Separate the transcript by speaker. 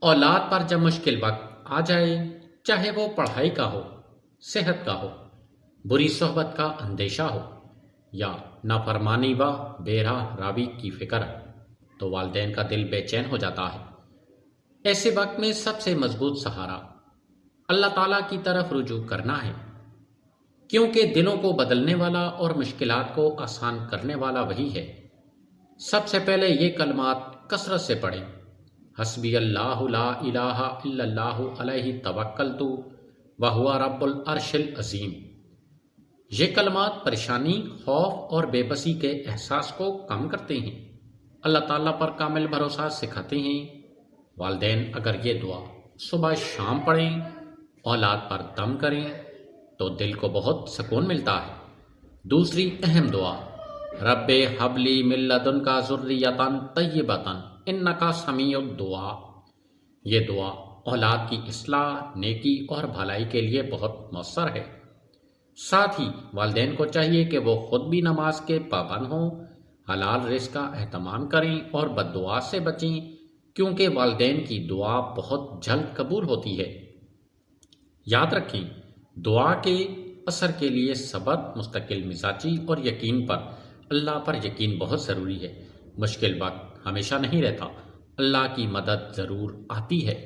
Speaker 1: اولاد پر جب مشکل وقت آ جائے، چاہے وہ پڑھائی کا ہو، صحت کا ہو، بری صحبت کا اندیشہ ہو یا نافرمانی و بے راہ راوی کی فکر، تو والدین کا دل بے چین ہو جاتا ہے۔ ایسے وقت میں سب سے مضبوط سہارا اللہ تعالیٰ کی طرف رجوع کرنا ہے، کیونکہ دلوں کو بدلنے والا اور مشکلات کو آسان کرنے والا وہی ہے۔ سب سے پہلے یہ کلمات کثرت سے پڑھیں: حسبی اللہ لا الہ الا اللہ علیہ توکلت وہو رب العرش العظیم۔ یہ کلمات پریشانی، خوف اور بے بسی کے احساس کو کم کرتے ہیں، اللہ تعالیٰ پر کامل بھروسہ سکھاتے ہیں۔ والدین اگر یہ دعا صبح شام پڑھیں، اولاد پر دم کریں، تو دل کو بہت سکون ملتا ہے۔ دوسری اہم دعا: رب ہب لی من لدنک ذریۃ طیبۃ انک سمیع الدعاء۔ یہ دعا اولاد کی اصلاح، نیکی اور بھلائی کے لیے بہت مؤثر ہے۔ ساتھ ہی والدین کو چاہیے کہ وہ خود بھی نماز کے پابند ہوں، حلال رزق کا اہتمام کریں اور بد دعا سے بچیں، کیونکہ والدین کی دعا بہت جلد قبول ہوتی ہے۔ یاد رکھیں، دعا کے اثر کے لیے صبر، مستقل مزاجی اور یقین پر اللہ پر یقین بہت ضروری ہے۔ مشکل وقت ہمیشہ نہیں رہتا، اللہ کی مدد ضرور آتی ہے۔